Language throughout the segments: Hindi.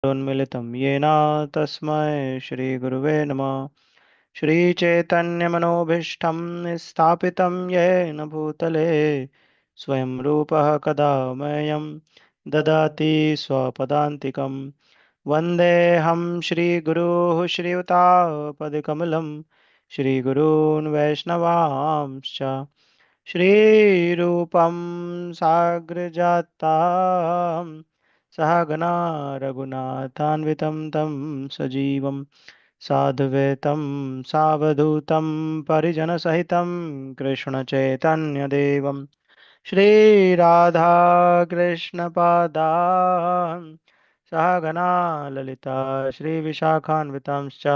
उन्मिलितं येन तस्मै श्रीगुरुवे नमः। श्रीचैतन्यमनोभीष्टं स्थापितं येन भूतले स्वयं रूपः कदा मह्यं ददाति स्वपदान्तिकं। वन्देऽहं श्रीगुरुः श्रीयुतापदकमलं श्रीगुरून् वैष्णवांश्च श्रीरूपं साग्रजातां सहगना रघुनाथान्वितं तं सजीवं साधुवेतं सावधूतं परिजनसहितं कृष्णचैतन्यदेवं श्रीराधाकृष्णपादान् सहगना ललिता श्रीविशाखान्वितांश्च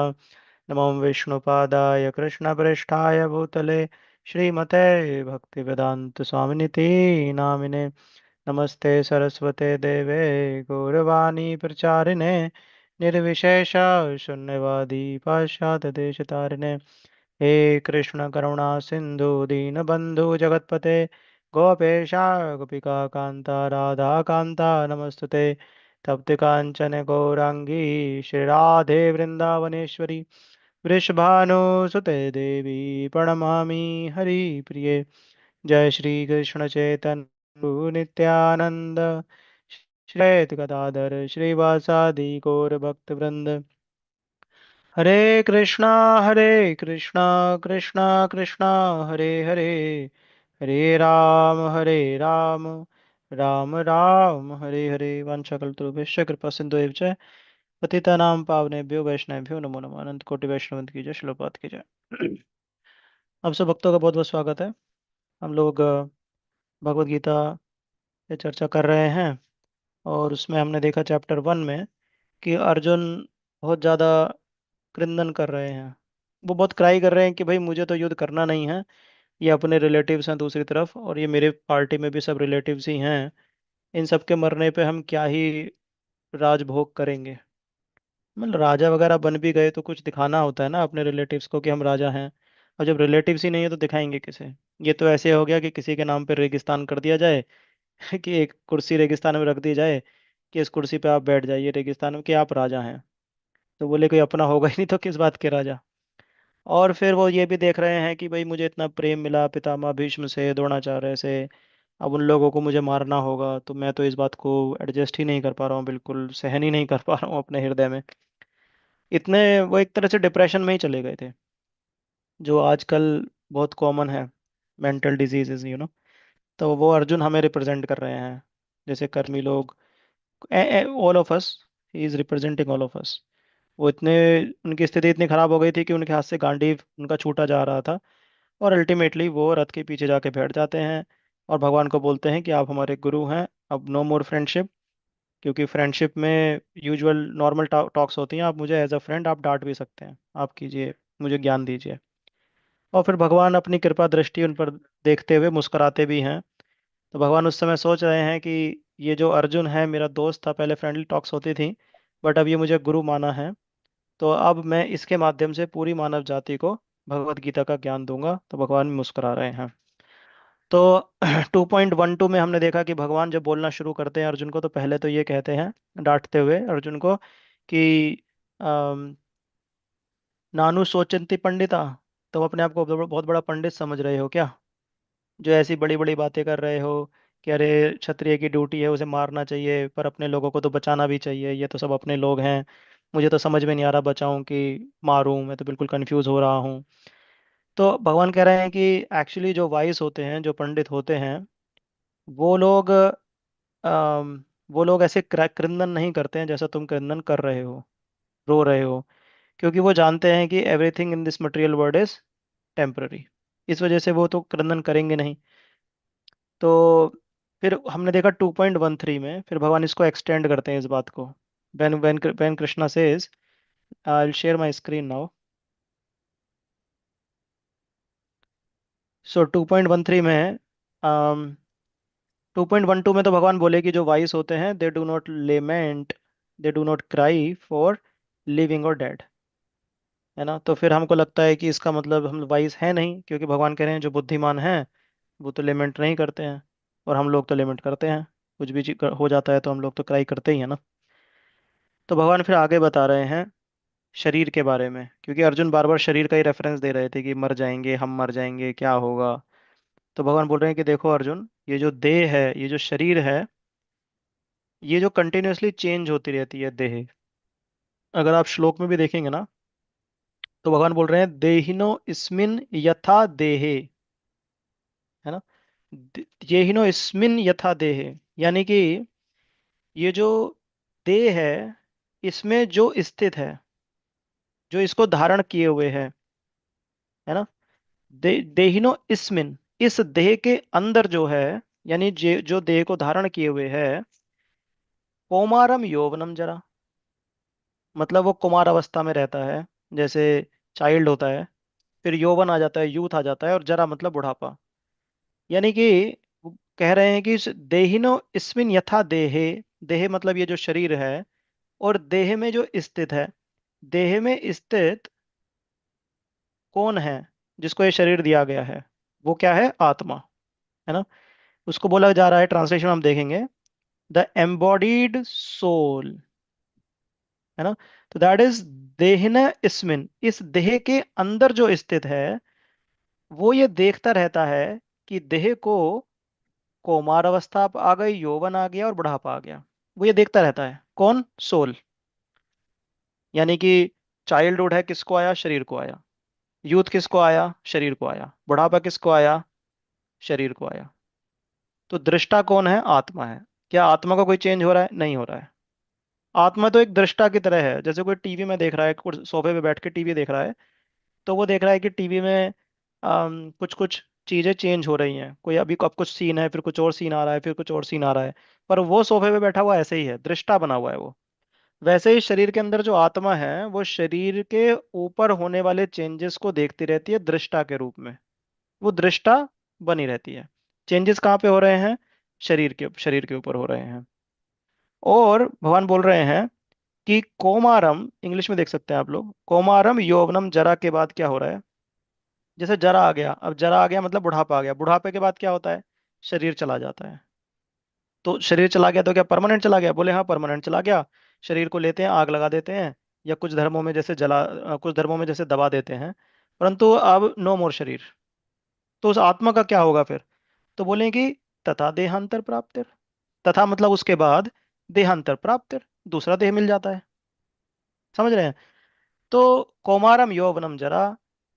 नमो विष्णुपादाय कृष्णप्रेष्ठाय भूतले श्रीमते भक्तिवेदान्तस्वामिनिति नामिने। नमस्ते सरस्वते देवे गौरवाणी प्रचारिणे निर्विशेष शून्यवादी पाश्चात्यदेशतारिणे। हे कृष्ण करुणा सिंधु दीनबंधु जगतपते गोपेशा गोपिका कांता राधा कांता नमस्तुते। तप्त कांचन गौरांगी श्री राधे वृंदावनेश्वरी वृषभानुसुते देवी प्रणमामि हरिप्रिये। जय श्री कृष्ण चैतन्य प्रभु नित्यानंद श्री अद्वैत गदाधर श्रीवासादि गौर भक्त वृंद। हरे कृष्णा कृष्णा कृष्णा हरे हरे, हरे राम राम राम हरे हरे। वाञ्छाकल्पतरुभ्यश्च कृपा सिन्धुभ्यः च पतितानां पावनेभ्यो वैष्णवेभ्यो नमो नमः। अनंत कोटि वैष्णव की जय, श्रीलपाद की जय। आप सब भक्तों का बहुत बहुत स्वागत है। हम लोग भगवत गीता पे चर्चा कर रहे हैं और उसमें हमने देखा चैप्टर 1 में कि अर्जुन बहुत ज़्यादा क्रंदन कर रहे हैं। वो बहुत क्राई कर रहे हैं कि भाई मुझे तो युद्ध करना नहीं है। ये अपने रिलेटिव्स हैं दूसरी तरफ, और ये मेरे पार्टी में भी सब रिलेटिव्स ही हैं। इन सब के मरने पे हम क्या ही राजभोग करेंगे। मतलब राजा वगैरह बन भी गए तो कुछ दिखाना होता है ना अपने रिलेटिव्स को कि हम राजा हैं। और जब रिलेटिव्स ही नहीं है तो दिखाएंगे किसे। ये तो ऐसे हो गया कि किसी के नाम पे रेगिस्तान कर दिया जाए कि एक कुर्सी रेगिस्तान में रख दी जाए कि इस कुर्सी पे आप बैठ जाइए रेगिस्तान में कि आप राजा हैं। तो बोले कोई अपना होगा ही नहीं तो किस बात के राजा। और फिर वो ये भी देख रहे हैं कि भाई मुझे इतना प्रेम मिला पितामह भीष्म से द्रोणाचार्य से, अब उन लोगों को मुझे मारना होगा तो मैं तो इस बात को एडजस्ट ही नहीं कर पा रहा हूँ, बिल्कुल सहन ही नहीं कर पा रहा हूँ अपने हृदय में। इतने वो एक तरह से डिप्रेशन में ही चले गए थे, जो आजकल बहुत कॉमन है, मेंटल डिजीजेज तो वो अर्जुन हमें रिप्रेजेंट कर रहे हैं। जैसे कर्मी लोग, all of us, he is representing all of us. वो इतने, उनकी स्थिति इतनी खराब हो गई थी कि उनके हाथ से गांडीव उनका छूटा जा रहा था। और अल्टीमेटली वो रथ के पीछे जाके बैठ जाते हैं और भगवान को बोलते हैं कि आप हमारे गुरु हैं, अब नो मोर फ्रेंडशिप। क्योंकि फ्रेंडशिप में यूजुअल नॉर्मल टॉक्स होती हैं, आप मुझे एज अ फ्रेंड आप डांट भी सकते हैं, आप कीजिए, मुझे ज्ञान दीजिए। और फिर भगवान अपनी कृपा दृष्टि उन पर देखते हुए मुस्कुराते भी हैं। तो भगवान उस समय सोच रहे हैं कि ये जो अर्जुन है मेरा दोस्त था, पहले फ्रेंडली टॉक्स होती थी, बट अब ये मुझे गुरु माना है, तो अब मैं इसके माध्यम से पूरी मानव जाति को भगवत गीता का ज्ञान दूंगा। तो भगवान मुस्कुरा रहे हैं। तो 2.12 में हमने देखा कि भगवान जब बोलना शुरू करते हैं अर्जुन को, तो पहले तो ये कहते हैं डांटते हुए अर्जुन को कि अम, नानु सोचंती पंडिता, तुम अपने आप को बहुत बड़ा पंडित समझ रहे हो क्या, जो ऐसी बड़ी बड़ी बातें कर रहे हो कि अरे क्षत्रिय की ड्यूटी है उसे मारना चाहिए पर अपने लोगों को तो बचाना भी चाहिए, ये तो सब अपने लोग हैं, मुझे तो समझ में नहीं आ रहा बचाऊं कि मारूं, मैं तो बिल्कुल कंफ्यूज हो रहा हूँ। तो भगवान कह रहे हैं कि एक्चुअली जो वाइस होते हैं, जो पंडित होते हैं, वो लोग वो लोग ऐसे क्रंदन नहीं करते हैं जैसा तुम क्रंदन कर रहे हो, रो रहे हो। क्योंकि वो जानते हैं कि everything in this material world is temporary. इस वजह से वो तो क्रंदन करेंगे नहीं। तो फिर हमने देखा 2.13 में फिर भगवान इसको एक्सटेंड करते हैं इस बात को। when Krishna says, I will share my screen now. So 2.13 में, 2.12 में तो भगवान बोले कि जो वाइस होते हैं they do not lament, they do not cry for living और डेड, है ना। तो फिर हमको लगता है कि इसका मतलब हम वाइस है नहीं, क्योंकि भगवान कह रहे हैं जो बुद्धिमान हैं वो तो लेमेंट नहीं करते हैं, और हम लोग तो लेमेंट करते हैं। कुछ भी हो जाता है तो हम लोग तो क्राई करते ही है ना। तो भगवान फिर आगे बता रहे हैं शरीर के बारे में, क्योंकि अर्जुन बार बार शरीर का ही रेफरेंस दे रहे थे कि मर जाएंगे, हम मर जाएंगे, क्या होगा। तो भगवान बोल रहे हैं कि देखो अर्जुन, ये जो देह है, ये जो शरीर है, ये जो कंटिन्यूअसली चेंज होती रहती है देह। अगर आप श्लोक में भी देखेंगे ना, तो भगवान बोल रहे हैं देहिनो इस्मिन यथा देहे, है ना। येहिनो इस्मिन यथा देहे, यानी कि ये जो देह है, इसमें जो स्थित है, जो इसको धारण किए हुए है, है ना। देहिनो इस्मिन, इस देह के अंदर जो है, यानी जो देह को धारण किए हुए है, कौमारम यौवनम जरा, मतलब वो कुमार अवस्था में रहता है, जैसे चाइल्ड होता है, फिर यौवन आ जाता है, यूथ आ जाता है, और जरा मतलब बुढ़ापा। यानी कि वो कह रहे हैं कि देहिनो इस्मिन यथा देहे, देह मतलब ये जो शरीर है, और देह में जो स्थित है, देह में स्थित कौन है, जिसको ये शरीर दिया गया है, वो क्या है, आत्मा, है ना। उसको बोला जा रहा है, ट्रांसलेशन हम देखेंगे, द एम्बॉडीड सोल, है ना। तो दैट इज देहिन इस्मिन, इस देह के अंदर जो स्थित है, वो ये देखता रहता है कि देह को कौमार अवस्था आ गई, यौवन आ गया और बुढ़ापा आ गया। वो ये देखता रहता है, कौन, सोल। यानी कि चाइल्डहुड है, किसको आया, शरीर को आया। यूथ किसको आया, शरीर को आया। बुढ़ापा किसको आया, शरीर को आया। तो दृष्टा कौन है, आत्मा है। क्या आत्मा का कोई चेंज हो रहा है, नहीं हो रहा है। आत्मा तो एक दृष्टा की तरह है, जैसे कोई टीवी में देख रहा है, सोफे पे बैठ के टीवी देख रहा है, तो वो देख रहा है कि टीवी में कुछ कुछ चीजें चेंज हो रही हैं, कोई अभी अब कुछ सीन है, फिर कुछ और सीन आ रहा है, फिर कुछ और सीन आ रहा है, पर वो सोफे पे बैठा हुआ ऐसे ही है, दृष्टा बना हुआ है वो। वैसे ही शरीर के अंदर जो आत्मा है, वो शरीर के ऊपर होने वाले चेंजेस को देखती रहती है दृष्टा के रूप में। वो दृष्टा बनी रहती है। चेंजेस कहाँ पे हो रहे हैं, शरीर के ऊपर हो रहे हैं। और भगवान बोल रहे हैं कि कोमारम, इंग्लिश में देख सकते हैं आप लोग, कोमारम यौवनम जरा के बाद क्या हो रहा है। जैसे जरा आ गया, अब जरा आ गया मतलब बुढ़ापा आ गया, बुढ़ापे के बाद क्या होता है, शरीर चला जाता है। तो शरीर चला गया तो क्या परमानेंट चला गया, बोले हाँ परमानेंट चला गया। शरीर को लेते हैं, आग लगा देते हैं, या कुछ धर्मों में जैसे कुछ धर्मों में जैसे दबा देते हैं, परंतु अब नो मोर शरीर। तो उस आत्मा का क्या होगा फिर। तो बोले कि तथा देहांतर प्राप्तिर, तथा मतलब उसके बाद, देहांतर प्राप्तिर, दूसरा देह मिल जाता है। समझ रहे हैं। तो कौमारम यौवनम जरा,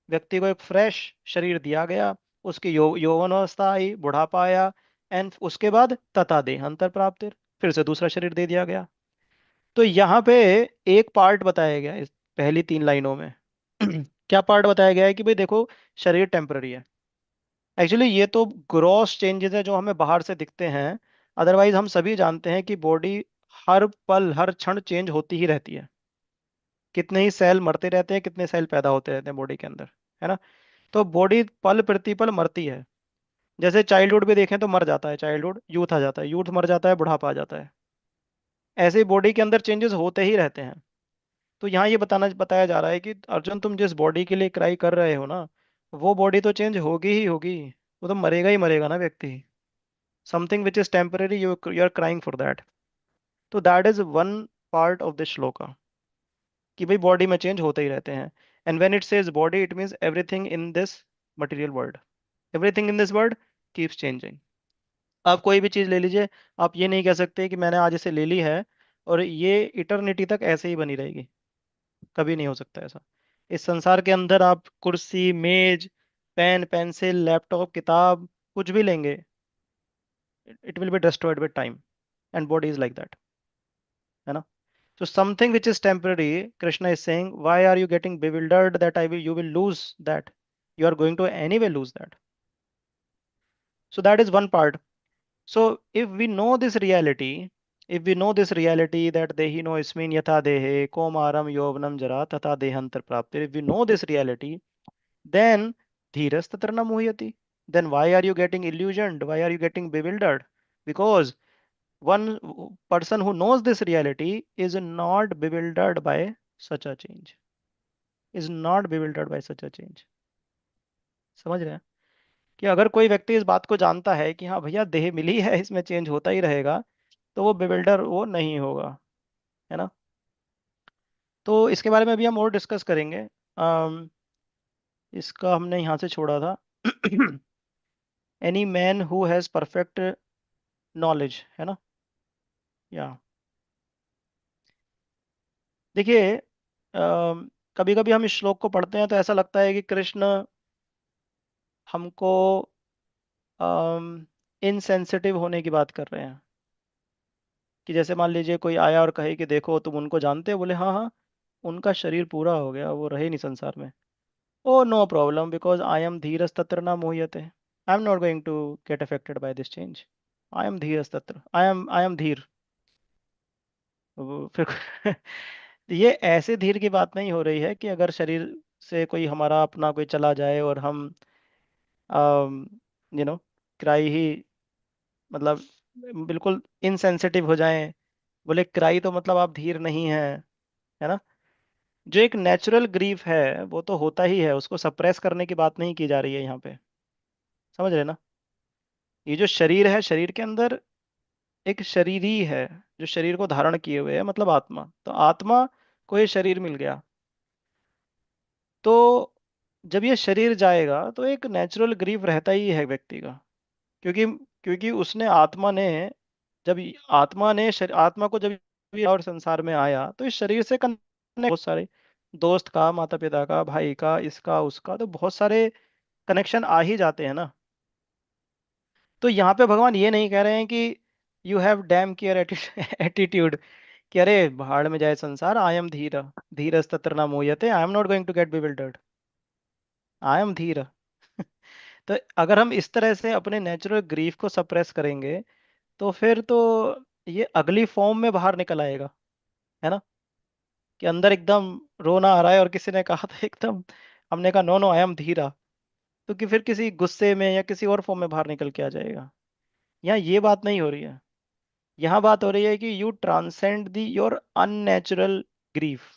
व्यक्ति को एक फ्रेश शरीर दिया गया, उसकी यौवन अवस्था आई, बुढ़ापा आया, एंड उसके बाद तथा देहांतर प्राप्तिर, फिर से दूसरा शरीर दे दिया गया। तो यहाँ पे एक पार्ट बताया गया है इस पहली 3 लाइनों में। क्या पार्ट बताया गया है कि भाई देखो, शरीर टेम्पररी है। एक्चुअली ये तो ग्रॉस चेंजेस है जो हमें बाहर से दिखते हैं। अदरवाइज हम सभी जानते हैं कि बॉडी हर पल हर क्षण चेंज होती ही रहती है। कितने ही सेल मरते रहते हैं, कितने सेल पैदा होते रहते हैं बॉडी के अंदर, है ना। तो बॉडी पल प्रतिपल मरती है। जैसे चाइल्डहुड भी देखें तो मर जाता है चाइल्डहुड, यूथ आ जाता है, यूथ मर जाता है, बुढ़ापा आ जाता है। ऐसे ही बॉडी के अंदर चेंजेस होते ही रहते हैं। तो यहाँ ये बताया जा रहा है कि अर्जुन, तुम जिस बॉडी के लिए क्राई कर रहे हो ना, वो बॉडी तो चेंज होगी ही होगी। वो तो मरेगा ही मरेगा ना व्यक्ति। Something which is temporary, you are crying for that. तो that is one part of this shloka, कि भाई बॉडी में चेंज होते ही रहते हैं। And when it says body, it means everything in this material world, everything in this world keeps changing. आप कोई भी चीज़ ले लीजिए, आप ये नहीं कह सकते कि मैंने आज इसे ले ली है और ये इटर्निटी तक ऐसे ही बनी रहेगी। कभी नहीं हो सकता ऐसा। इस संसार के अंदर आप कुर्सी, मेज, पेन, पेंसिल, लैपटॉप, किताब, कुछ भी लेंगे, it will be destroyed with time, and body is like that, है ना। So something which is temporary, Krishna is saying, why are you getting bewildered that you will lose that? You are going to anyway lose that. So that is one part. So if we know this reality, if we know this reality that dehi no ismin yatha dehe komaram yovanam jara tata dehantar praptir, if we know this reality, then dhiras tatrana muhyati. Then why are you getting illusioned? Why are you getting bewildered? Because one person who knows this reality is not bewildered by such a change, is not bewildered by such a change. समझ रहे हैं। कि अगर कोई व्यक्ति इस बात को जानता है कि हाँ भैया देह मिली है, इसमें चेंज होता ही रहेगा, तो वो बिविल्डर वो नहीं होगा, है ना। तो इसके बारे में अभी हम और डिस्कस करेंगे। इसका हमने यहाँ से छोड़ा था। Any man who has perfect knowledge, है ना? या देखिए, कभी कभी हम इस श्लोक को पढ़ते हैं तो ऐसा लगता है कि कृष्ण हमको इनसेंसिटिव होने की बात कर रहे हैं। कि जैसे मान लीजिए कोई आया और कहे कि देखो तुम उनको जानते हो, बोले हाँ हाँ, उनका शरीर पूरा हो गया, वो रहे नहीं संसार में। Oh no problem, because I am धीरज तत्र न मुह्यते। I am not going to get affected by this change. I am धीरज तत्र, आई एम धीर। फिर ये ऐसे धीर की बात नहीं हो रही है कि अगर शरीर से कोई हमारा अपना कोई चला जाए और हम यू नो क्राई ही, मतलब बिल्कुल इनसेंसिटिव हो जाएं। बोले क्राई तो मतलब आप धीर नहीं है, है ना? जो एक नेचुरल ग्रीफ है वो तो होता ही है, उसको सप्रेस करने की बात नहीं की जा रही है यहाँ पे। समझ रहे ना? ये जो शरीर है, शरीर के अंदर एक शरीरी है जो शरीर को धारण किए हुए है, मतलब आत्मा। तो आत्मा को ये शरीर मिल गया। तो जब ये शरीर जाएगा तो एक नेचुरल ग्रीफ रहता ही है व्यक्ति का। क्योंकि क्योंकि उसने आत्मा ने, जब आत्मा को जब ये और संसार में आया तो इस शरीर से कनेक्ट, बहुत सारे दोस्त का, माता पिता का, भाई का, इसका उसका, तो बहुत सारे कनेक्शन आ ही जाते हैं ना। तो यहाँ पे भगवान ये नहीं कह रहे हैं कि you have dam care attitude कि अरे भाड़ में जाए संसार, आई एम धीर, धीरज तत्र न मोह्यते, I am not going to get bewildered, I am धीर। तो अगर हम इस तरह से अपने नेचुरल ग्रीफ को सप्रेस करेंगे तो फिर तो ये अगली फॉर्म में बाहर निकल आएगा, है ना? कि अंदर एकदम रोना आ रहा है और किसी ने कहा था एकदम, हमने कहा नो नो आई एम धीरा, तो कि फिर किसी गुस्से में या किसी और फॉर्म में बाहर निकल के आ जाएगा। यहाँ ये बात नहीं हो रही है। यहाँ बात हो रही है कि you transcend the your unnatural grief.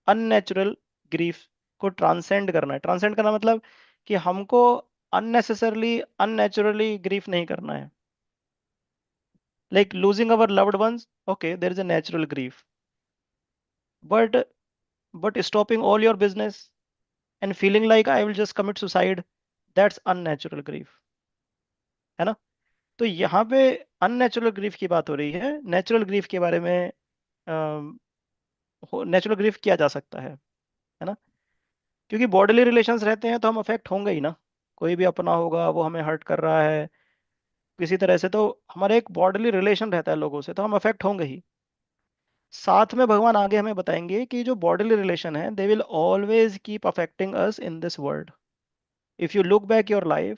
Unnatural grief को ट्रांसेंड करना है। ट्रांसेंड करना मतलब कि हमको अननेसेसरली अननेचुरली ग्रीफ नहीं करना है। Like losing our loved ones, okay there is a natural grief, but stopping all your business and feeling like I will just commit suicide, that's unnatural grief, है ना? तो यहाँ पे अननेचुरल ग्रीफ की बात हो रही है। नेचुरल ग्रीफ के बारे में नेचुरल ग्रीफ किया जा सकता है ना? क्योंकि बॉडीली रिलेशंस रहते हैं तो हम अफेक्ट होंगे ही ना। कोई भी अपना होगा वो हमें हर्ट कर रहा है किसी तरह से, तो हमारा एक बॉडीली रिलेशन रहता है लोगों से, तो हम अफेक्ट होंगे ही। साथ में भगवान आगे हमें बताएंगे कि जो बॉडीली रिलेशन है they will always keep affecting us in this world. If you look back your life,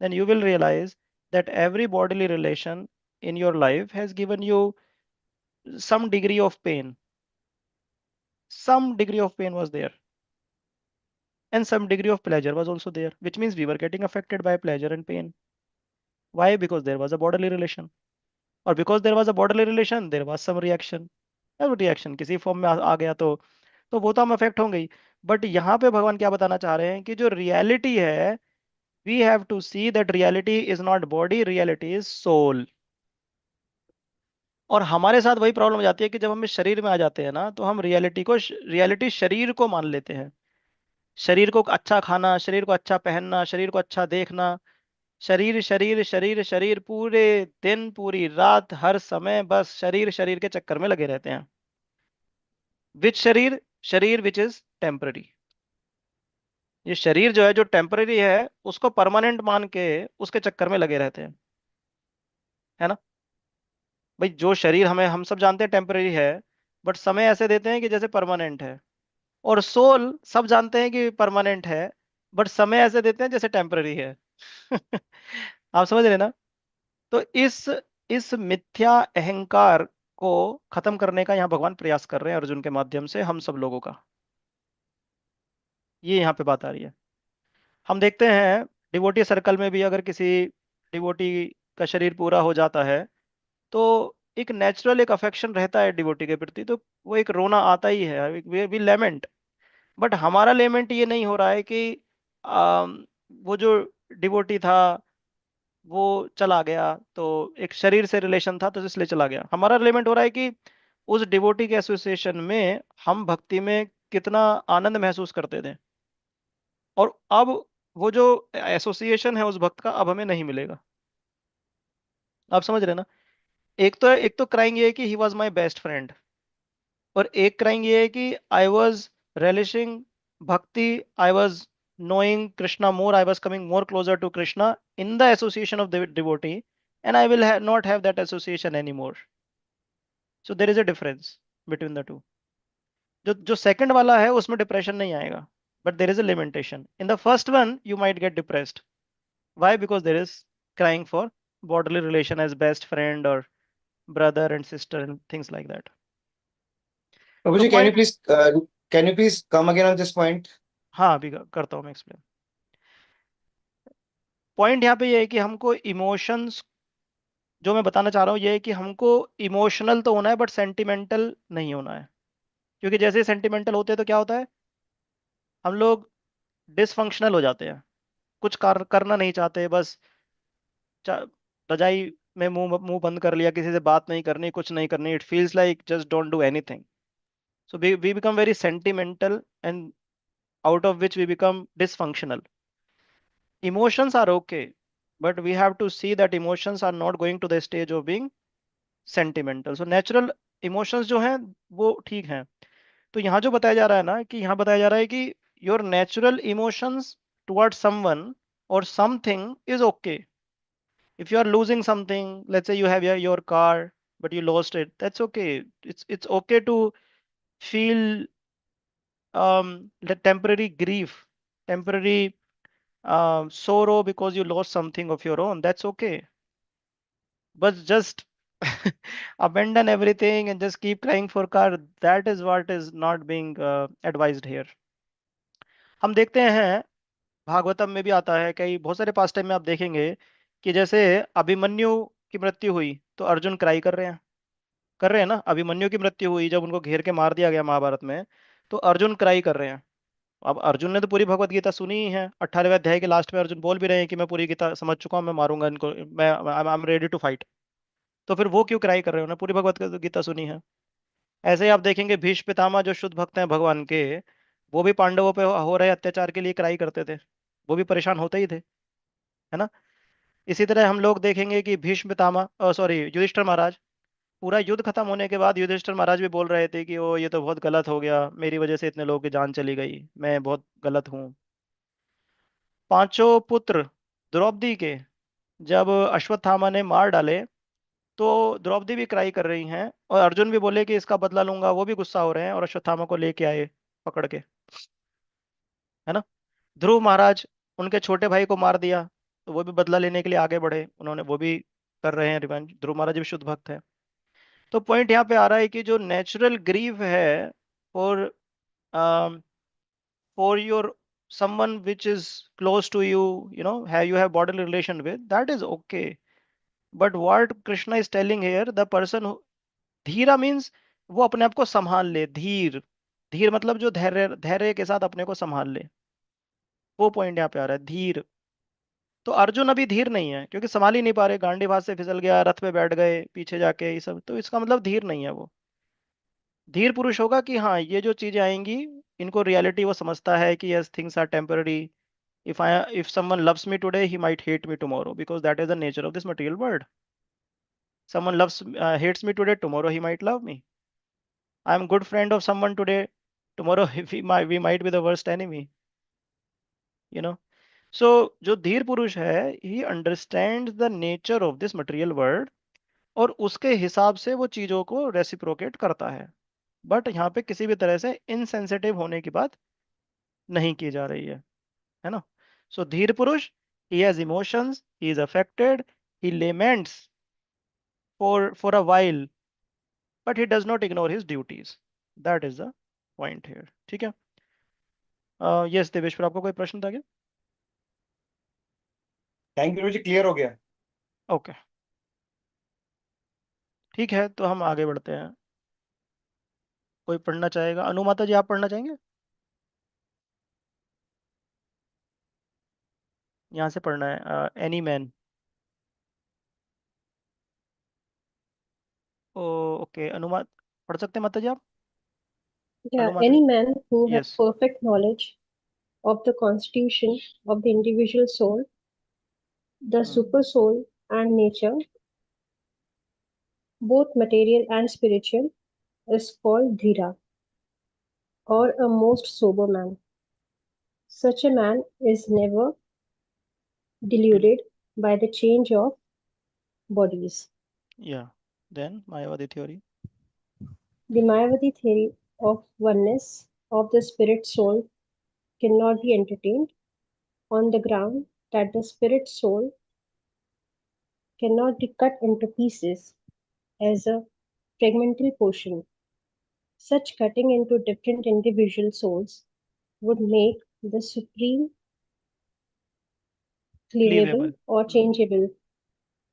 then you will realize that every bodily relation in your life has given you some degree of pain. Some degree of pain was there, and some degree of pleasure was also there, which means we were getting affected by pleasure and pain. Why? Because there was a bodily relation. और because there was a bodily relation, there was some reaction. अब रिएक्शन किसी फॉर्म में आ गया तो वो तो हम अफेक्ट होंगे ही। बट यहाँ पे भगवान क्या बताना चाह रहे हैं कि जो रियलिटी है, we have to see that reality is not body, reality is soul. और हमारे साथ वही प्रॉब्लम हो जाती है कि जब हम इस शरीर में आ जाते हैं ना तो हम रियलिटी शरीर को मान लेते हैं। शरीर को अच्छा खाना, शरीर को अच्छा पहनना, शरीर को अच्छा देखना, शरीर शरीर शरीर शरीर, पूरे दिन पूरी रात हर समय बस शरीर शरीर के चक्कर में लगे रहते हैं। विच शरीर? शरीर विच इज टेम्पररी। ये शरीर जो है, जो टेम्पररी है, उसको परमानेंट मान के उसके चक्कर में लगे रहते हैं, है ना? भाई जो शरीर हमें, हम सब जानते हैं टेम्पररी है, बट समय ऐसे देते हैं कि जैसे परमानेंट है। और सोल सब जानते हैं कि परमानेंट है, बट समय ऐसे देते हैं जैसे टेम्पररी है। आप समझ रहे ना? तो इस मिथ्या अहंकार को खत्म करने का यहाँ भगवान प्रयास कर रहे हैं अर्जुन के माध्यम से हम सब लोगों का। ये यहाँ पे बात आ रही है। हम देखते हैं डिवोटी सर्कल में भी, अगर किसी डिवोटी का शरीर पूरा हो जाता है तो एक नेचुरल एक अफेक्शन रहता है डिवोटी के प्रति, तो वो एक रोना आता ही है, वी लेमेंट। बट हमारा लेमेंट ये नहीं हो रहा है कि वो जो डिवोटी था वो चला गया, तो एक शरीर से रिलेशन था तो इसलिए चला गया। हमारा रिलेमेंट हो रहा है कि उस डिवोटी के एसोसिएशन में हम भक्ति में कितना आनंद महसूस करते थे, और अब वो जो एसोसिएशन है उस भक्त का अब हमें नहीं मिलेगा। आप समझ रहे हैं ना? एक तो क्राइंग ये है कि he was my best friend, और एक क्राइंग ये है कि आई वॉज रेलिशिंग भक्ति, I was knowing Krishna more, I was coming more closer to Krishna in the association of the devotee, and I will not have that association anymore. So there is a difference between the two. जो जो सेकंड वाला है उसमें डिप्रेशन नहीं आएगा, but there is a limitation. In the first one you might get depressed. Why? Because there is crying for bodily relation as best friend or brother and sister and things like that. Prabhu तो जी, point, can you please come again on this point? हाँ अभी करता हूँ मैं एक्सप्लेन। पॉइंट यहाँ पे ये है कि हमको इमोशंस, जो मैं बताना चाह रहा हूँ ये है कि हमको इमोशनल तो होना है बट सेंटिमेंटल नहीं होना है। क्योंकि जैसे ही सेंटिमेंटल होते हैं तो क्या होता है, हम लोग डिसफंक्शनल हो जाते हैं, कुछ करना नहीं चाहते, बस चा- रजाई में मुंह मुंह बंद कर लिया, किसी से बात नहीं करनी, कुछ नहीं करनी, it feels like just don't do anything. So we become very sentimental, and out of which we become dysfunctional. Emotions are okay, but we have to see that emotions are not going to the stage of being sentimental. So natural emotions जो हैं वो ठीक हैं। तो यहाँ जो बताया जा रहा है ना, कि यहाँ बताया जा रहा है कि your natural emotions towards someone or something is okay. If you are losing something, let's say you have your car but you lost it, that's okay. It's okay to feel the temporary grief, temporary sorrow because you lost something of your own. That's okay. But just abandon everything and just keep crying for car. That is what is not being advised here. हम देखते हैं भागवतम में भी आता है, कई बहुत सारे पास टाइम में आप देखेंगे कि जैसे अभिमन्यु की मृत्यु हुई तो अर्जुन क्राई कर रहे हैं, कर रहे हैं ना। अभिमन्यु की मृत्यु हुई जब उनको घेर के मार दिया गया महाभारत में, तो अर्जुन क्राई कर रहे हैं। अब अर्जुन ने तो पूरी भगवत गीता सुनी ही है, 18वें अध्याय के लास्ट में अर्जुन बोल भी रहे हैं कि मैं पूरी गीता समझ चुका हूँ, मैं मारूंगा इनको, मैं I am ready to fight. तो फिर वो क्यों क्राई कर रहे हो? ना पूरी भगवत गीता सुनी है। ऐसे ही आप देखेंगे भीष्म पितामह जो शुद्ध भक्त हैं भगवान के, वो भी पांडवों पे हो रहे अत्याचार के लिए क्राई करते थे, वो भी परेशान होते ही थे, है ना। इसी तरह हम लोग देखेंगे कि भीष्म पितामह, सॉरी, युधिष्ठिर महाराज, पूरा युद्ध खत्म होने के बाद युधिष्ठिर महाराज भी बोल रहे थे कि ओ ये तो बहुत गलत हो गया, मेरी वजह से इतने लोगों की जान चली गई, मैं बहुत गलत हूँ। पांचों पुत्र द्रौपदी के जब अश्वत्थामा ने मार डाले, तो द्रौपदी भी क्राई कर रही हैं, और अर्जुन भी बोले कि इसका बदला लूंगा, वो भी गुस्सा हो रहे हैं और अश्वत्थामा को लेके आए पकड़ के, है ना। ध्रुव महाराज, उनके छोटे भाई को मार दिया, तो वो भी बदला लेने के लिए आगे बढ़े, उन्होंने वो भी कर रहे हैं रिवेंज। ध्रुव महाराज भी शुद्ध भक्त है। तो पॉइंट यहाँ पे आ रहा है कि जो नेचुरल ग्रीव है for for your someone which is close to you, you have bodily relation with, that is okay. But what Krishna is telling here, the person who धीरा मीन्स वो अपने आप को संभाल ले, धीर। धीर मतलब जो धैर्य धैर्य के साथ अपने को संभाल ले, वो पॉइंट यहाँ पे आ रहा है, धीर। तो अर्जुन अभी धीर नहीं है, क्योंकि संभाल ही नहीं पा रहे, गांडीव से फिसल गया, रथ पे बैठ गए पीछे जाके, ये सब, तो इसका मतलब धीर नहीं है वो। धीर पुरुष होगा कि हाँ ये जो चीजें आएंगी, इनको रियलिटी वो समझता है कि yes things are temporary. if someone loves me today, he might hate me tomorrow, because that is the nature of this material world. Someone hates me today, tomorrow he might love me. I am good friend of someone today, tomorrow we might be the worst enemy, you know. So जो धीर पुरुष है, he understands the nature of this material world, और उसके हिसाब से वो चीजों को रेसिप्रोकेट करता है। बट यहाँ पे किसी भी तरह से इनसेंसिटिव होने की बात नहीं की जा रही है ना। सो धीर पुरुष, he has emotions, he is affected, he laments for a while, but he does not ignore his duties. That is the point here, ठीक है। यस देवेश्वर, आपको कोई प्रश्न था क्या? थैंक यू प्रभु जी, क्लियर हो गया। ओके, ठीक है, तो हम आगे बढ़ते हैं। कोई पढ़ना चाहेगा? अनुमाता जी, आप पढ़ना चाहेंगे? यहाँ से पढ़ना है, एनी मैन। ओ, ओके, अनुमा पढ़ सकते हैं माता जी आप? Yeah, हेलो माता any जी। man who has yes. perfect knowledge of the constitution of the individual soul, the hmm. super soul, and nature, both material and spiritual, is called Dhira, or a most sober man. Such a man is never बिल deluded by the change of bodies. या then Mayavadi theory. The Mayavadi theory of oneness of the spirit soul cannot be entertained on the ground that the spirit soul cannot be cut into pieces as a fragmental portion. Such cutting into different individual souls would make the supreme cleavable cleavable. or changeable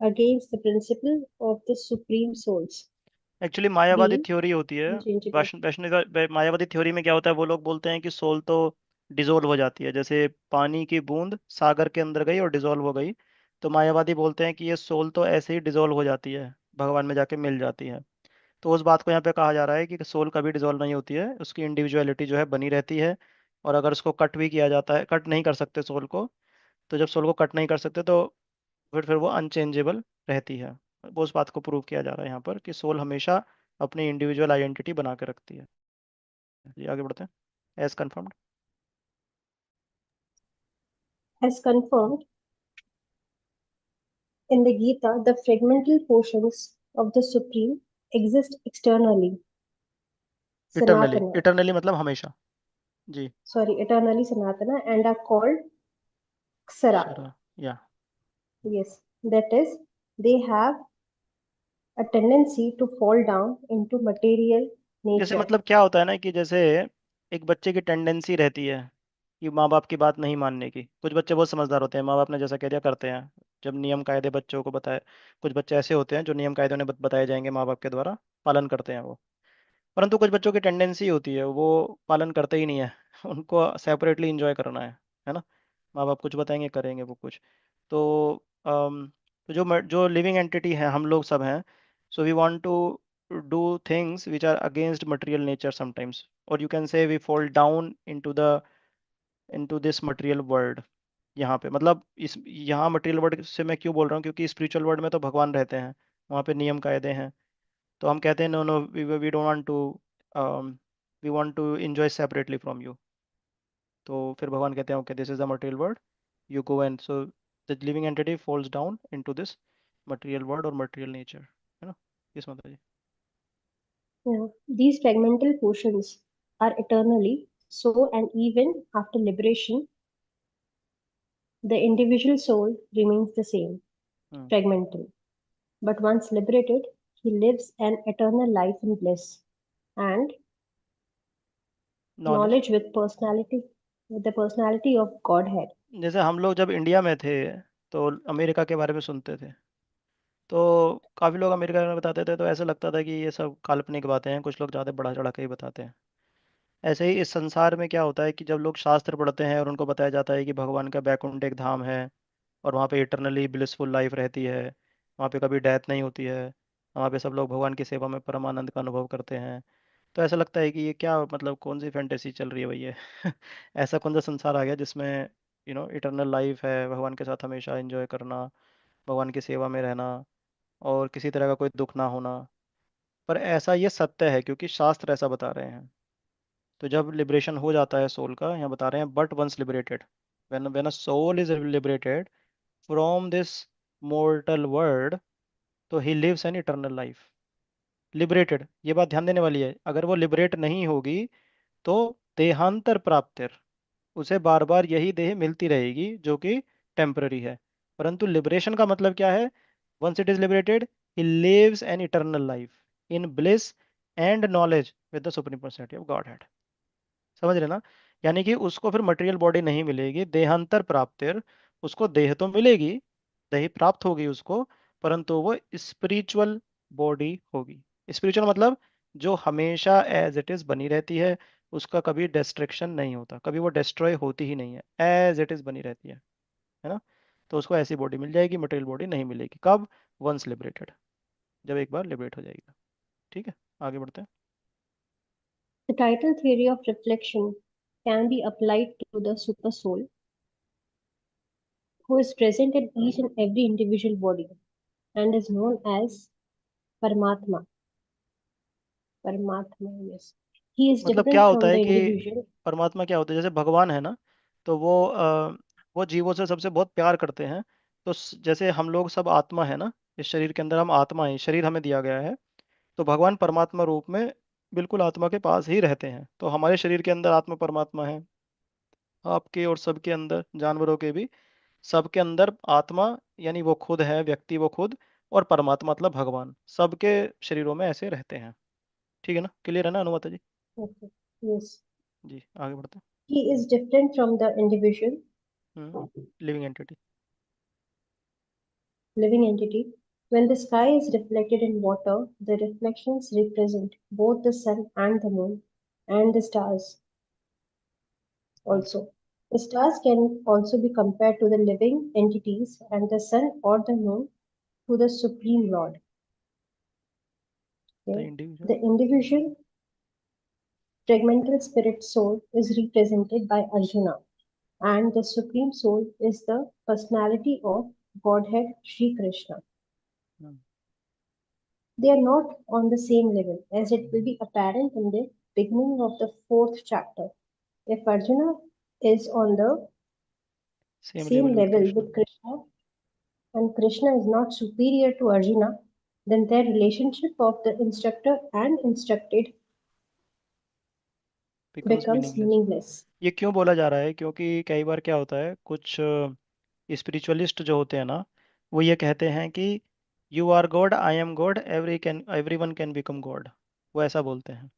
against the principle of the supreme souls actually Mayavadi being theory होती है। unchangeable. मायावादी थ्योरी में क्या होता है, वो लोग बोलते हैं कि सोल तो डिजोल्व हो जाती है, जैसे पानी की बूंद सागर के अंदर गई और डिजोल्व हो गई। तो मायावादी बोलते हैं कि ये सोल तो ऐसे ही डिजोल्व हो जाती है, भगवान में जाके मिल जाती है। तो उस बात को यहाँ पे कहा जा रहा है कि सोल कभी डिजोल्व नहीं होती है, उसकी इंडिविजुअलिटी जो है बनी रहती है। और अगर उसको कट भी किया जाता है, कट नहीं कर सकते सोल को, तो जब सोल को कट नहीं कर सकते तो फिर वो अनचेंजेबल रहती है। वो उस बात को प्रूव किया जा रहा है यहाँ पर कि सोल हमेशा अपनी इंडिविजुअल आइडेंटिटी बना के रखती है। जी आगे बढ़ते हैं। As confirmed. As confirmed in the Gita, the fragmental portions of the Supreme exist externally, eternally, Sanatana, eternally मतलब हमेशा। जी। eternally Sanatana, and are called Ksara. शरा या। Yes, that is, they have a tendency to fall down into material जैसे nature. मतलब क्या होता है ना कि जैसे एक बच्चे की टेंडेंसी रहती है कि माँ बाप की बात नहीं मानने की। कुछ बच्चे बहुत समझदार होते हैं, माँ बाप ने जैसा कह दिया करते हैं। जब नियम कायदे बच्चों को बताए, कुछ बच्चे ऐसे होते हैं जो नियम कायदे उन्हें बताए जाएंगे माँ बाप के द्वारा, पालन करते हैं वो। परंतु कुछ बच्चों की टेंडेंसी होती है वो पालन करते ही नहीं है उनको सेपरेटली इंजॉय करना है ना। माँ बाप कुछ बताएंगे करेंगे वो कुछ। तो तो जो लिविंग एंटिटी है हम लोग सब हैं। So we want to do things which are against material nature sometimes, और you can say we fall down into this material world. यहाँ पे मतलब इस यहाँ मटेरियल वर्ल्ड से मैं क्यों बोल रहा हूँ, क्योंकि स्पिरिचुअल वर्ल्ड में तो भगवान रहते हैं, वहाँ पे नियम कायदे हैं। तो हम कहते हैं no no, we don't want to, we want to enjoy separately from you. तो फिर भगवान कहते हैं okay this is the material world, you go and so the living entity falls down into this material world और मटेरियल नेचर, है ना। इस मतलब जी। Yeah. These fragmental portions are eternally so, and even after liberation, the individual soul remains the same, hmm. fragmental. But once liberated, he lives an eternal life in bliss and knowledge. knowledge with the personality of Godhead. जैसे हम लोग जब इंडिया में थे तो अमेरिका के बारे में सुनते थे, तो काफ़ी लोग अमेरिका में बताते थे, तो ऐसा लगता था कि ये सब काल्पनिक बातें हैं, कुछ लोग ज़्यादा बढ़ा चढ़ा के ही बताते हैं। ऐसे ही इस संसार में क्या होता है कि जब लोग शास्त्र पढ़ते हैं और उनको बताया जाता है कि भगवान का बैकुंठ एक धाम है और वहाँ पे इटरनली ब्लिसफुल लाइफ रहती है, वहाँ पे कभी डेथ नहीं होती है, वहाँ पे सब लोग भगवान की सेवा में परमानंद का अनुभव करते हैं। तो ऐसा लगता है कि ये क्या मतलब कौन सी फैंटेसी चल रही है भैया ऐसा कौन सा संसार आ गया जिसमें इटरनल लाइफ है, भगवान के साथ हमेशा एंजॉय करना, भगवान की सेवा में रहना और किसी तरह का कोई दुख ना होना। पर ऐसा ये सत्य है क्योंकि शास्त्र ऐसा बता रहे हैं। तो जब लिबरेशन हो जाता है सोल का, यहाँ बता रहे हैं but once liberated, when a soul is liberated from this mortal world, तो he lives an eternal life. Liberated, ये बात ध्यान देने वाली है। अगर वो लिबरेट नहीं होगी तो देहांतर प्राप्तिर, उसे बार बार यही देह मिलती रहेगी जो कि टेम्पररी है। परंतु लिबरेशन का मतलब क्या है? Once it is liberated he lives an eternal life in bliss and knowledge with the supreme personality of God. समझ रहे ना। यानी कि उसको फिर मटेरियल बॉडी नहीं मिलेगी, देहांतर प्राप्तिर, उसको देह तो मिलेगी, देह प्राप्त होगी उसको, परंतु वो स्पिरिचुअल बॉडी होगी। स्पिरिचुअल मतलब जो हमेशा एज इट इज बनी रहती है, उसका कभी डिस्ट्रक्शन नहीं होता, कभी वो डिस्ट्रॉय होती ही नहीं है, एज इट इज बनी रहती है ना। तो उसको ऐसी बॉडी मिल जाएगी, मटेरियल बॉडी नहीं मिलेगी। कब? वंस लिबरेटेड, जब एक बार लिबरेट हो जाएगी। ठीक है, आगे बढ़ते हैं। The title theory of reflection can be applied to the supersoul who is present in each and every individual body and is known as Paramatma. Paramatma, yes. He is मतलब क्या different होता from है the कि individual. परमात्मा क्या होता है, जैसे भगवान है ना, तो वो जीवों से सबसे बहुत प्यार करते हैं। तो जैसे हम लोग सब आत्मा है ना, इस शरीर के अंदर हम आत्मा है, शरीर हमें दिया गया है। तो भगवान परमात्मा रूप में बिल्कुल आत्मा के पास ही रहते हैं। तो हमारे शरीर के अंदर आत्मा परमात्मा है, आपके और सबके अंदर, जानवरों के भी सबके अंदर आत्मा, यानी वो खुद है, व्यक्ति वो खुद, और परमात्मा मतलब भगवान, सबके शरीरों में ऐसे रहते हैं। ठीक है ना, क्लियर है ना अनुमाता जी? Okay. Yes. जी आगे बढ़ते He is different from the individual हैं। Living entity. living entity. When the sky is reflected in water, the reflections represent both the sun and the moon and the stars also. The stars can also be compared to the living entities and the sun or the moon to the Supreme Lord. The Okay. Individual. The individual fragmental spirit soul is represented by Arjuna, and the Supreme Soul is the personality of Godhead Sri Krishna. They are not on the same level, as it will be apparent in the beginning of the fourth chapter. If Arjuna is on the same same level with level Krishna. with Krishna and Krishna is not superior to Arjuna, then their relationship of the instructor and instructed because becomes meaningless. meaningless. ये क्यों बोला जा रहा है? क्योंकि कई बार क्या होता है, कुछ स्पिरिचुअलिस्ट जो होते हैं ना, वो ये कहते हैं कि you are God, I am God, every one can become God. वो ऐसा बोलते हैं।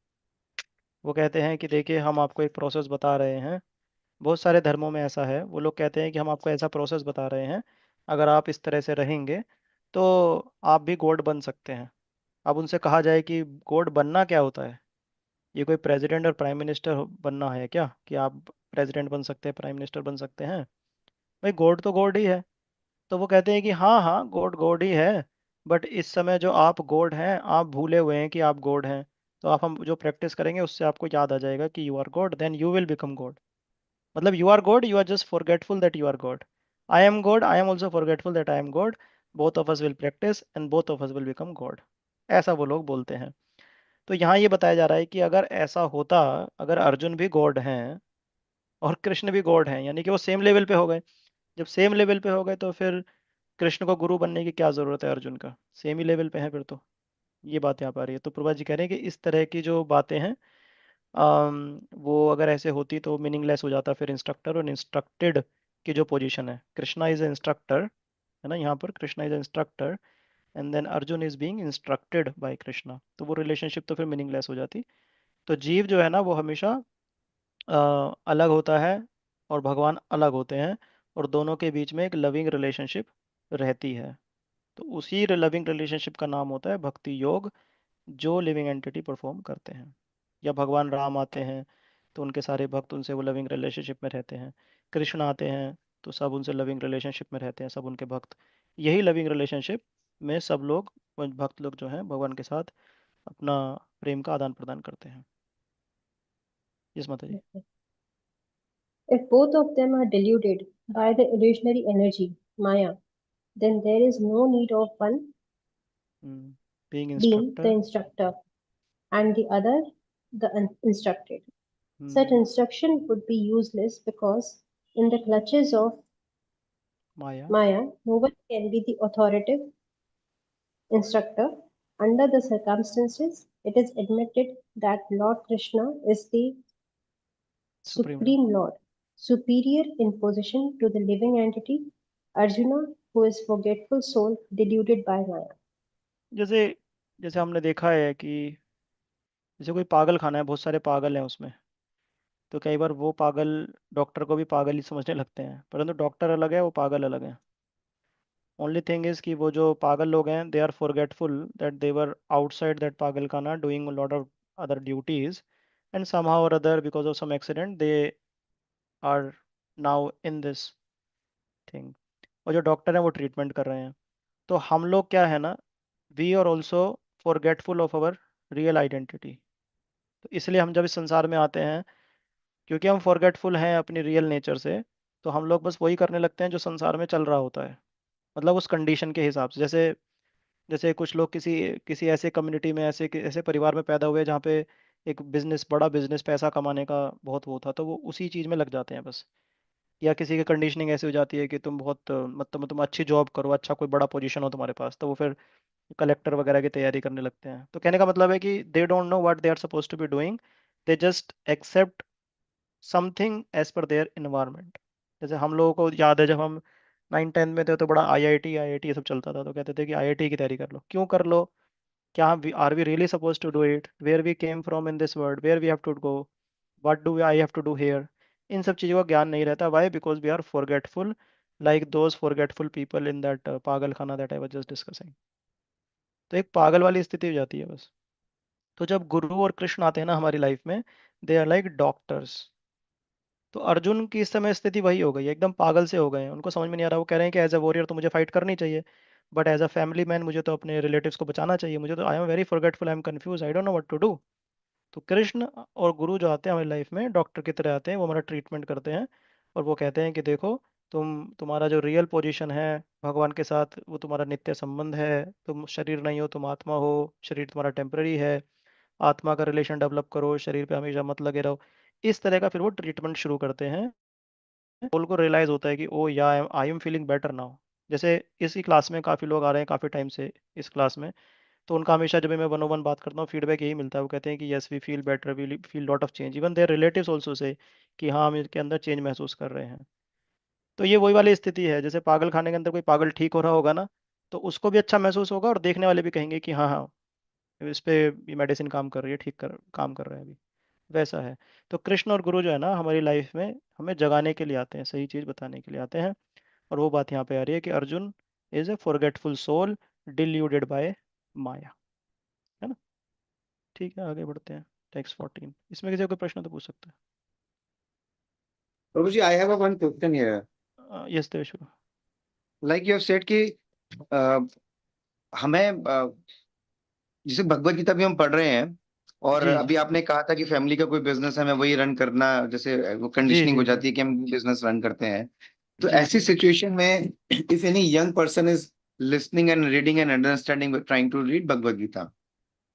वो कहते हैं कि देखिए, हम आपको एक प्रोसेस बता रहे हैं। बहुत सारे धर्मों में ऐसा है, वो लोग कहते हैं कि हम आपको ऐसा प्रोसेस बता रहे हैं, अगर आप इस तरह से रहेंगे तो आप भी गॉड बन सकते हैं। अब उनसे कहा जाए कि गॉड बनना क्या होता है, ये कोई प्रेसिडेंट और प्राइम मिनिस्टर बनना है क्या, कि आप प्रेसिडेंट बन सकते हैं, प्राइम मिनिस्टर बन सकते हैं? भाई गॉड तो गॉड ही है। तो वो कहते हैं कि हाँ हाँ, गॉड गॉड ही है, बट इस समय जो आप गॉड हैं, आप भूले हुए हैं कि आप गॉड हैं। तो आप, हम जो प्रैक्टिस करेंगे उससे आपको याद आ जाएगा कि you are God, then you will become God. मतलब you are God, you are just forgetful that you are God. I am God, I am also forgetful that I am God. Both of us will practise and both of us will become God. ऐसा वो लोग बोलते हैं। तो यहाँ ये बताया जा रहा है कि अगर ऐसा होता, अगर अर्जुन भी गॉड हैं और कृष्ण भी गॉड हैं, यानी कि वो सेम लेवल पे हो गए। जब सेम लेवल पे हो गए तो फिर कृष्ण को गुरु बनने की क्या जरूरत है अर्जुन का? सेम ही लेवल पे है फिर तो। ये बात यहाँ पर आ रही है। तो प्रभा जी कह रहे हैं कि इस तरह की जो बातें हैं, वो अगर ऐसे होती तो मीनिंगलेस हो जाता फिर इंस्ट्रक्टर और इंस्ट्रक्टेड की जो पोजीशन है। कृष्णा इज इंस्ट्रक्टर, है ना, यहाँ पर Krishna is instructor and then Arjun is being instructed by Krishna, तो वो रिलेशनशिप तो फिर मीनिंगलेस हो जाती। तो जीव जो है ना, वो हमेशा अलग होता है और भगवान अलग होते हैं, और दोनों के बीच में एक लविंग रिलेशनशिप रहती है। तो उसी लविंग रिलेशनशिप का नाम होता है भक्ति योग, जो लिविंग एंटिटी परफॉर्म करते हैं। या भगवान राम आते हैं तो उनके सारे भक्त उनसे वो लविंग रिलेशनशिप में रहते हैं। कृष्ण आते हैं तो सब उनसे लविंग रिलेशनशिप में रहते हैं, सब उनके भक्त। यही लविंग रिलेशनशिप में सब लोग, भक्त लोग जो हैं, भगवान के साथ अपना प्रेम का आदान प्रदान करते हैं। यस माता जी। If both of them are deluded by the illusionary energy, Maya, then there is no need of one being being the instructor. instructor and the other the instructed. Such instruction would be useless because, in the clutches of Maya. Maya, no one can be the authoritative instructor. Under the circumstances, it is admitted that Lord Krishna is the supreme Lord. Supreme Lord, superior in position to the living entity, Arjuna, who is forgetful soul deluded by Maya. जैसे जैसे हमने देखा है कि जैसे कोई पागल खाना है, बहुत सारे पागल हैं उसमें, तो कई बार वो पागल डॉक्टर को भी पागल ही समझने लगते हैं, परंतु डॉक्टर अलग है, वो पागल अलग है। ओनली थिंग इज कि वो जो पागल लोग हैं, they are forgetful that they were outside that पागल खाना doing lot of other duties, and somehow or other because of some accident they are now in this thing. और जो डॉक्टर हैं वो ट्रीटमेंट कर रहे हैं। तो हम लोग क्या है ना, we are also forgetful of our real identity. तो इसलिए हम जब इस संसार में आते हैं, क्योंकि हम फॉरगेटफुल हैं अपनी रियल नेचर से, तो हम लोग बस वही करने लगते हैं जो संसार में चल रहा होता है, मतलब उस कंडीशन के हिसाब से। जैसे जैसे कुछ लोग किसी किसी ऐसे कम्युनिटी में, ऐसे ऐसे परिवार में पैदा हुए जहाँ पे एक बिजनेस, बड़ा बिजनेस, पैसा कमाने का बहुत वो था, तो वो उसी चीज़ में लग जाते हैं बस। या किसी की कंडीशनिंग ऐसी हो जाती है कि तुम बहुत मतलब तुम अच्छी जॉब करो, अच्छा कोई बड़ा पोजीशन हो तुम्हारे पास, तो वो फिर कलेक्टर वगैरह की तैयारी करने लगते हैं। तो कहने का मतलब है कि they don't know what they are suppose to be doing, they just accept something as per their environment. जैसे हम लोगों को याद है जब हम 9 10 में थे तो बड़ा आईआईटी ये सब चलता था, तो कहते थे कि आईआईटी की तैयारी कर लो। क्यों कर लो? क्या are we really suppose to do it? Where we came from in this world, where we have to go, what do I have to do here? इन सब चीज़ों का ज्ञान नहीं रहता। Why? Because we are forgetful, like those forgetful people in that पागल खाना that I was just discussing. तो एक पागल वाली स्थिति हो जाती है बस। तो जब गुरु और कृष्ण आते हैं ना हमारी लाइफ में, दे आर लाइक डॉक्टर्स। तो अर्जुन की इस समय स्थिति वही हो गई है, एकदम पागल से हो गए हैं, उनको समझ में नहीं आ रहा। वो कह रहे हैं कि एज अ वॉरियर तो मुझे फाइट करनी चाहिए, but as a family man मुझे तो अपने रिलेटिव्स को बचाना चाहिए, मुझे तो I am very forgetful, I am confuse, I don't know what to do. तो कृष्ण और गुरु जो आते हैं हमारी लाइफ में, डॉक्टर की तरह आते हैं, वो हमारा ट्रीटमेंट करते हैं। और वो कहते हैं कि देखो, तुम्हारा जो रियल पोजीशन है भगवान के साथ, वो तुम्हारा नित्य संबंध है। तुम शरीर नहीं हो, तुम आत्मा हो। शरीर तुम्हारा टेम्पररी है। आत्मा का रिलेशन डेवलप करो, शरीर पे हमेशा मत लगे रहो। इस तरह का फिर वो ट्रीटमेंट शुरू करते हैं। सोल को रियलाइज होता है कि ओ या I am feeling better now. जैसे इसी क्लास में काफ़ी लोग आ रहे हैं काफ़ी टाइम से इस क्लास में, तो उनका हमेशा जब भी मैं 1 on 1 बात करता हूँ फीडबैक यही मिलता है। वो कहते हैं कि yes we feel better, we feel lot of change, even their relatives also say कि हाँ हम इनके अंदर चेंज महसूस कर रहे हैं। तो ये वही वाली स्थिति है, जैसे पागल खाने के अंदर कोई पागल ठीक हो रहा होगा ना, तो उसको भी अच्छा महसूस होगा और देखने वाले भी कहेंगे कि हाँ हाँ इस पे ये मेडिसिन काम कर रही है, ठीक कर काम कर रहा है अभी। वैसा है। तो कृष्ण और गुरु जो है ना हमारी लाइफ में हमें जगाने के लिए आते हैं, सही चीज़ बताने के लिए आते हैं। और वो बात यहाँ पे आ रही है कि Arjun is a forgetful soul, deluded by Maya. है ना? ठीक है, आगे बढ़ते हैं। टेक्स्ट 14, इसमें किसी को कोई प्रश्न तो पूछ सकता Prabhuji, I have a one question here. है। Yes Devesh. Like you have said कि uh, हमें जैसे भगवत गीता भी हम पढ़ रहे हैं, और जी जी अभी आपने कहा था कि फैमिली का कोई बिजनेस है, हमें वही रन करना, जैसे वो जी कंडीशनिंग हो जी जी जाती है कि हम बिजनेस रन करते हैं। तो जी ऐसी जी सिचुएशन में if any young person is listening and reading and understanding trying to read Bhagavad Gita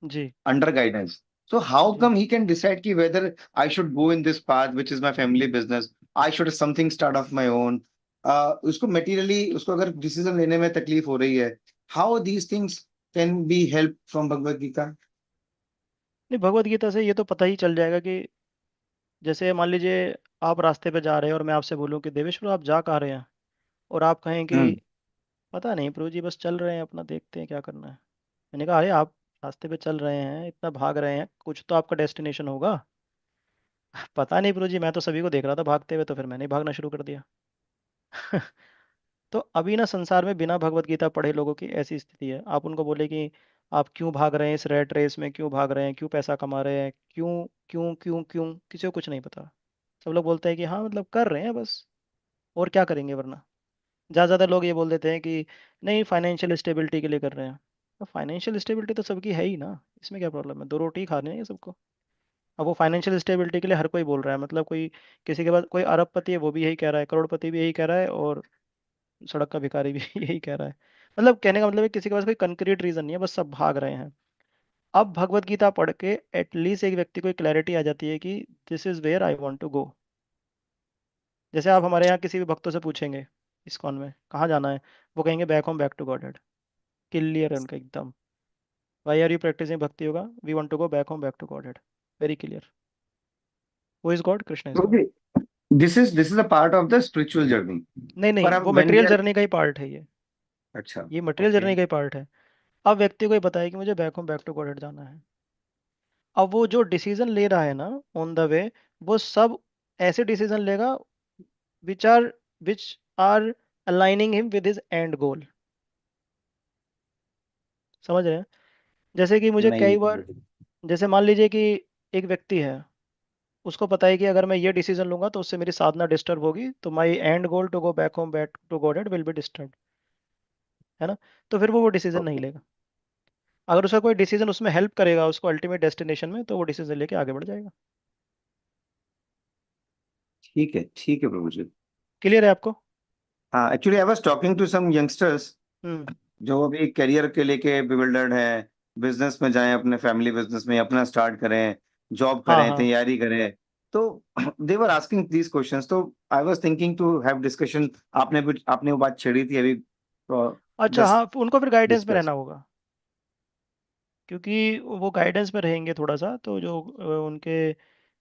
ji under guidance. So how जी। come he can decide ki whether I should go in this path, which is my family business, I should something start of my own. उसको materially उसको अगर डिसीजन लेने में तकलीफ हो रही है, how these things can be help from Bhagavad Gita? नहीं, भगवत गीता से ये तो पता ही चल जाएगा कि जैसे मान लीजिए आप रास्ते पे जा रहे हैं और मैं आपसे बोलूं कि देवेश्वर आप जा कहाँ रहे हैं, और आप कहें कि हम्म। पता नहीं प्रभु जी बस चल रहे हैं अपना, देखते हैं क्या करना है। मैंने कहा अरे आप रास्ते पे चल रहे हैं, इतना भाग रहे हैं, कुछ तो आपका डेस्टिनेशन होगा। पता नहीं प्रभु जी, मैं तो सभी को देख रहा था भागते हुए, तो फिर मैंने ही भागना शुरू कर दिया। तो अभी ना संसार में बिना भगवत गीता पढ़े लोगों की ऐसी स्थिति है। आप उनको बोले कि आप क्यों भाग रहे हैं इस रेट रेस में, क्यों भाग रहे हैं, क्यों पैसा कमा रहे हैं, क्यों क्यों क्यों क्यों, किसी को कुछ नहीं पता। सब लोग बोलते हैं कि हाँ मतलब कर रहे हैं बस, और क्या करेंगे वरना। ज़्यादा ज़्यादा लोग ये बोल देते हैं कि नहीं फाइनेंशियल स्टेबिलिटी के लिए कर रहे हैं। तो फाइनेंशियल स्टेबिलिटी तो सबकी है ही ना, इसमें क्या प्रॉब्लम है, दो रोटी ही खाने हैं ये सबको। अब वो फाइनेंशियल स्टेबिलिटी के लिए हर कोई बोल रहा है, मतलब कोई किसी के पास कोई अरबपति है वो भी यही कह रहा है, करोड़पति भी यही कह रहा है, और सड़क का भिखारी भी यही कह रहा है। मतलब कहने का मतलब है किसी के पास कोई कंक्रीट रीजन नहीं है, बस सब भाग रहे हैं। अब भगवत गीता पढ़ के एटलीस्ट एक व्यक्ति को क्लैरिटी आ जाती है कि this is where I want to go. जैसे आप हमारे यहाँ किसी भी भक्तों से पूछेंगे इस्कॉन में कहाँ जाना है, वो कहेंगे back home back to Godhead. Clear है उनका एकदम। Why are you practising bhakti yoga? We want to go back home back to Godhead. Very clear. Who is God? Krishna is God. Okay, this is a part of the spiritual journey. नहीं पर नहीं, अब वो when we material are journey का ही पार्ट है ये। अच्छा, ये मटेरियल ओके, जर्नी का ही पार्ट है। अब व्यक्ति को ये बताया कि मुझे back home back to Godhead जाना है। अब वो जो डिसीजन ले रहा है ना ऑन द वे, वो सब ऐसे डिसीजन लेगा which are which are aligning him with his end goal. समझ रहे हैं? जैसे कि मुझे नहीं कई बार, जैसे मान लीजिए कि एक व्यक्ति है, उसको पता है कि अगर मैं ये डिसीजन लूंगा तो उससे मेरी साधना डिस्टर्ब होगी, तो my end goal to go back home back to God will be disturb. है ना? तो फिर वो डिसीजन नहीं ओके। लेगा। अगर उसका कोई डिसीजन उसमें हेल्प करेगा उसको अल्टीमेट डेस्टिनेशन में, तो वो डिसीजन लेके आगे बढ़ जाएगा। ठीक है प्रभु जी। क्लियर है आपको? हाँ, actually I was talking to some youngsters hmm. जो अभी करियर के लेके बिविल्डर्ड है, बिजनेस में जाएं, अपने फैमिली बिजनेस में अपना स्टार्ट करें, जॉब हाँ करें, हाँ। तैयारी करें। तो they were asking these questions, तो I was thinking to have discussion. आपने वो बात छेड़ी थी अभी, अच्छा, हाँ, जस्ट उनको फिर गाइडेंस में डिस्कस। रहना होगा, क्योंकि वो गाइडेंस में रहेंगे थोड़ा सा, तो जो उनके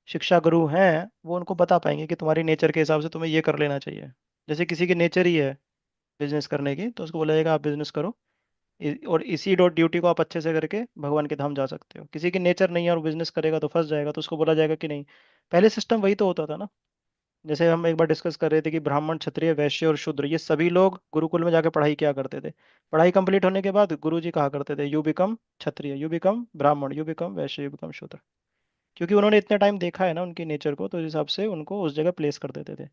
शिक्षा गुरु हैं वो उनको बता पाएंगे कि तुम्हारी नेचर के हिसाब से तुम्हें ये कर लेना चाहिए। जैसे किसी की नेचर ही है बिजनेस करने की, तो उसको बोला जाएगा आप बिजनेस करो, और इसी डॉट ड्यूटी को आप अच्छे से करके भगवान के धाम जा सकते हो। किसी की नेचर नहीं है और बिजनेस करेगा तो फंस जाएगा, तो उसको बोला जाएगा कि नहीं। पहले सिस्टम वही तो होता था ना। जैसे हम एक बार डिस्कस कर रहे थे कि ब्राह्मण, क्षत्रिय, वैश्य और शूद्र, ये सभी लोग गुरुकुल में जाके पढ़ाई किया करते थे। पढ़ाई कंप्लीट होने के बाद गुरु जी कहा करते थे, you become Kshatriya, you become ब्राह्मण, you become Vysya, you become शूद्र। क्योंकि उन्होंने इतने टाइम देखा है ना उनकी नेचर को, तो उस हिसाब से उनको उस जगह प्लेस कर देते थे।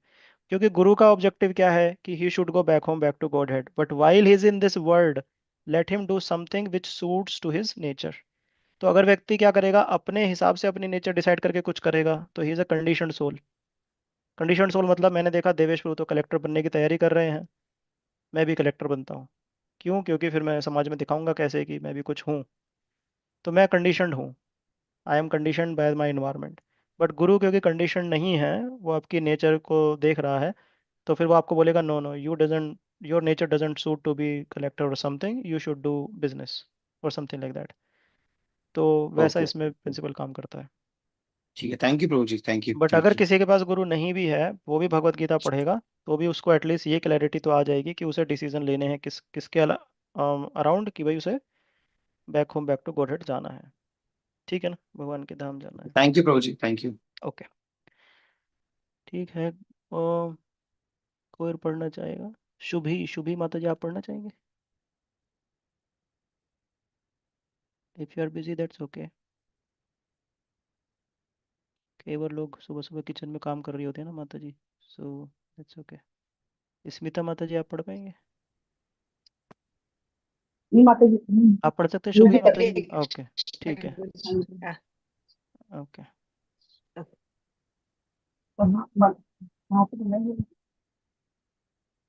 क्योंकि गुरु का ऑब्जेक्टिव क्या है कि he should go back home, back to Godhead, but while he is in this world let him do something which suits to his nature. तो अगर व्यक्ति क्या करेगा, अपने हिसाब से अपनी नेचर डिसाइड करके कुछ करेगा, तो he is a conditioned soul. Conditioned soul मतलब, मैंने देखा देवेश प्रभु तो कलेक्टर बनने की तैयारी कर रहे हैं, मैं भी कलेक्टर बनता हूँ। क्यों? क्योंकि फिर मैं समाज में दिखाऊंगा कैसे कि मैं भी कुछ हूँ। तो मैं कंडीशनड हूँ, I am conditioned bye my environment. But गुरु क्योंकि कंडीशन नहीं है, वो आपकी नेचर को देख रहा है, तो फिर वो आपको बोलेगा no no, you doesn't, your nature doesn't suit to be collector or something, you should do business or something like that. तो वैसा ओके, इसमें प्रिंसिपल काम करता है। ठीक है, थैंक यू प्रभु जी, थैंक यू, बट अगर थैंक यू। किसी के पास गुरु नहीं भी है, वो भी भगवत गीता पढ़ेगा, तो भी उसको एटलीस्ट ये क्लैरिटी तो आ जाएगी कि उसे डिसीजन लेने हैं किसके अराउंड, कि भाई उसे back home, back to Godhead जाना है। ठीक है ना, भगवान के धाम जाना है। थैंक यू प्रभु जी, थैंक यू। ओके, ठीक है। कोई और पढ़ना चाहेगा? शुभी, शुभी माता जी, आप पढ़ना चाहेंगे? If you are busy that's okay. कई बार लोग सुबह सुबह किचन में काम कर रही होती है ना माता जी, सो दैट्स ओके। स्मिता माता जी, आप पढ़ पाएंगे? नहीं माता जी, आप पढ़ सकते हैं ये शुभी भी माता जी? ओके, ठीक है, ओके। वहाँ पे तो नहीं है।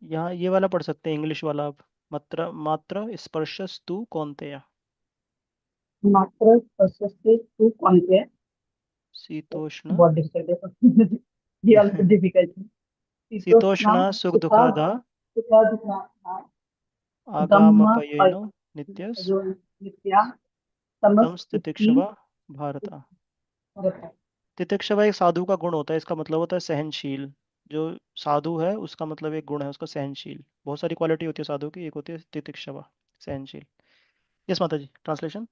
यहाँ ये वाला पढ़ सकते हैं, इंग्लिश वाला आप। मात्र मात्र स्पर्शस्तु कौन्तेय, मात्र स्पर्शस्ते तू कौन से शीतोष्ण बहुत डिफिकल्ट है। ये ऑल्सो डिफिकल्ट है। शीतोष्णा शीतोष्ण सुख सुखा दुखादा सुखा दुखा दम्म आगामपयेनो नित्यस जो नित्या तम समस्त स्थिति स्थितिक्षवा भारता। तितिक्षवा एक साधु का गुण होता है, इसका मतलब होता है सहनशील। जो साधु है उसका मतलब एक गुण है उसका सहनशील। बहुत सारी क्वालिटी होती है साधु की, एक होती है तितिक्षवा, सहनशील। यस माता जी, translation.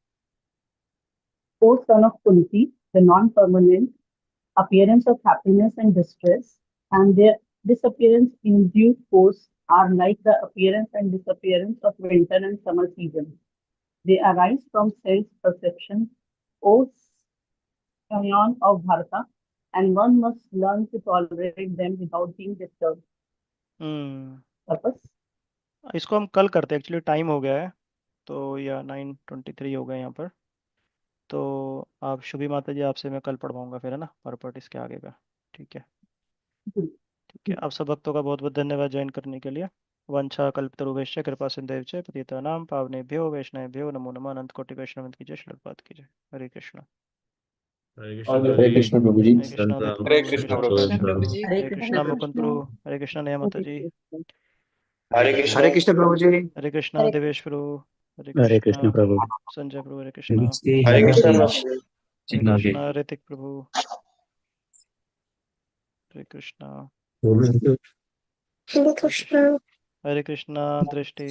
O son of Kunti, the non-permanent appearance of happiness and distress, and their disappearance in due course are like the appearance and disappearance of winter and summer seasons. They arise from self-perception, O scion of Bharata, and one must learn to tolerate them without being disturbed. Hmm. Purpose? इसको हम कल करते हैं, एक्चुअली टाइम हो गया है, तो या 9:23 हो गए यहाँ पर। तो आप शुभी माता जी, आपसे मैं कल पढ़वाऊंगा फिर, है ना, परपट इसके आगे का। ठीक है, ठीक है। आप सब भक्तों का बहुत बहुत धन्यवाद ज्वाइन करने के लिए। वंशा कल्पतरुभ्यश्च कृपा सिन्धुभ्यश्च पतितानां पावनेभ्यो वैष्णवेभ्यो नमो नमः। अनंत कोटि वैष्णव की जय, श्रील प्रभुपाद की जय। हरे कृष्ण। हरे कृष्ण प्रभु जी। हरे कृष्ण आदित्य हरे प्रभु, हरे कृष्ण कृष्ण प्रभु विष्णु जी। प्रभु, हरे हरे कृष्ण कृष्ण मुकुंद कृष्ण। प्रभु, हरे कृष्ण नया माता जी, हरे हरे कृष्ण। कृष्ण प्रभु जी। हरे कृष्ण हरे देवेश प्रभु, हरे हरे कृष्ण कृष्ण प्रभु। संजय प्रभु, हरे कृष्ण हरे कृष्ण प्रभु जी। हरे कृष्ण ऋतिक प्रभु, हरे कृष्ण हरे हरे कृष्ण, हरे कृष्ण दृष्टि,